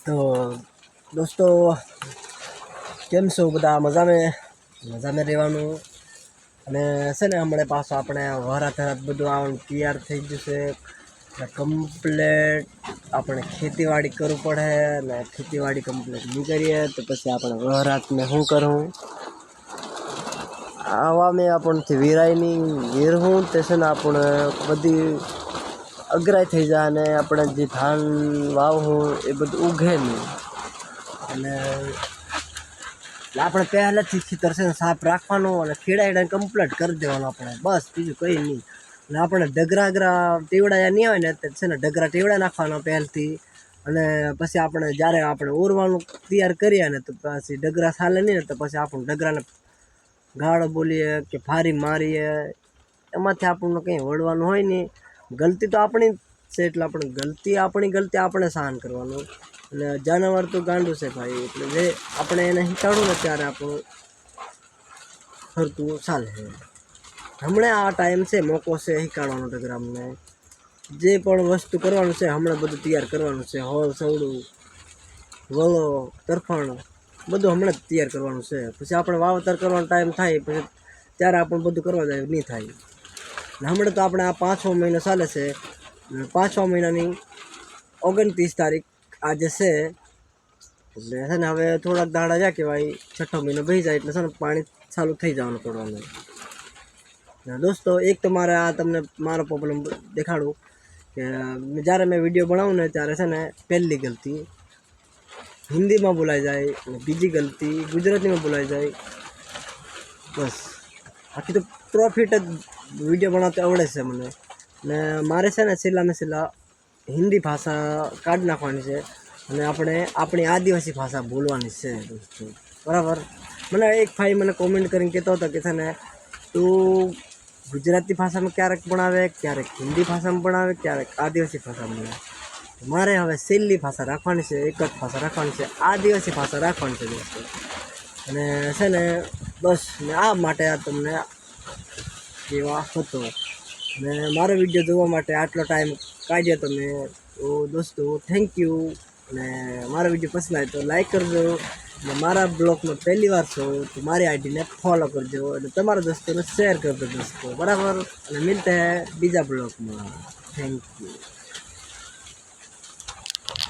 તો દોસ્તો કેમ છો બધા? મજામાં રહેવાનું. અને છે ને હમણાં પાછું આપણે વરાત બધું આવવાનું તૈયાર થઈ ગયું છે. કમ્પ્લેટ આપણે ખેતીવાડી કરવું પડે ને ખેતીવાડી કમ્પ્લેટ નહીં કરીએ તો પછી આપણે વરાતને શું કરું આવા મેં આપણથી વિરાયની વીરવું તે છે ને આપણે બધી અઘરાઈ થઈ જાય અને આપણે જે ધાન વાવવું એ બધું ઉઘે નહીં. અને આપણે પહેલાંથી ખેતર છે ને સાફ રાખવાનું અને ખેડાઈને કમ્પ્લીટ કરી દેવાનું આપણે, બસ બીજું કંઈ નહીં. અને આપણે ડગરા ટેવડાયા નહીં હોય ને તે છે ને ડગરા ટેવડા નાખવાના પહેલથી. અને પછી આપણે જ્યારે આપણે ઓરવાનું તૈયાર કરીએ ને તો પછી ડગરા ચાલે નહીં ને તો પછી આપણે ડગરાને ગાળો બોલીએ કે ફારી મારીએ, એમાંથી આપણને કંઈ વળવાનું હોય નહીં. ગલતી તો આપણી છે એટલે આપણી ગલતી આપણે સહન કરવાનું. અને જાનવર તો ગાંડું છે ભાઈ, એટલે જે આપણે એને શીખવાડું ને ત્યારે આપણું ફરતું ચાલે. હમણાં આ ટાઈમ છે, મોકો છે શીખવાડવાનો ડગરામને. જે પણ વસ્તુ કરવાનું છે હમણાં બધું તૈયાર કરવાનું છે. હોળ સવડું વળો તરફાણ બધું હમણાં જ તૈયાર કરવાનું છે. પછી આપણે વાવતર કરવાનો ટાઈમ થાય પછી ત્યારે આપણને બધું કરવા જાય નહીં થાય. હમણાં તો આપણે આ 5મો મહિનો ચાલે છે. 5મા મહિનાની 29 તારીખ આજે છે. એટલે છે ને હવે થોડાક દાડા જ્યાં કહેવાય 6ઠો મહિનો ભરી જાય એટલે છે ને પાણી ચાલુ થઈ જવાનું પડવાનું. દોસ્તો એક તો મારે આ તમને મારો પ્રોબ્લેમ દેખાડું કે જ્યારે મેં વિડીયો બનાવું ને ત્યારે છે ને પહેલી ગલતી હિન્દીમાં બોલાઈ જાય અને બીજી ગલતી ગુજરાતીમાં બોલાઈ જાય. બસ બાકી તો પ્રોફિટ જ વિડીયો બનાવતા આવડે છે મને. ને મારે છે ને છેલ્લા હિન્દી ભાષા કાઢી નાખવાની છે અને આપણે આપણી આદિવાસી ભાષા બોલવાની છે દોસ્તો, બરાબર. મને એક ભાઈ મને કોમેન્ટ કરીને કહેતો હતો કે છે ને તું ગુજરાતી ભાષામાં ક્યારેક ભણાવે, ક્યારેક હિન્દી ભાષામાં ભણાવે, ક્યારેક આદિવાસી ભાષામાં ભણાવે. મારે હવે છેલ્લી ભાષા રાખવાની છે, એક જ ભાષા રાખવાની છે, આદિવાસી ભાષા રાખવાની છે દોસ્તો. અને છે ને બસ ને આ માટે આ તમને કહેવા હતો. ને મારો વિડીયો જોવા માટે આટલો ટાઈમ કાઢ્યો તમે તો દોસ્તો થેન્ક યુ. અને મારો વિડીયો પસંદ આવે તો લાઈક કરજો. અને મારા બ્લોગમાં પહેલી વાર છો તો મારી આઈડીને ફોલો કરજો અને તમારા દોસ્તોને શેર કરજો દોસ્તો, બરાબર. અને મિલતે હૈ બીજા બ્લોગમાં. Thank you.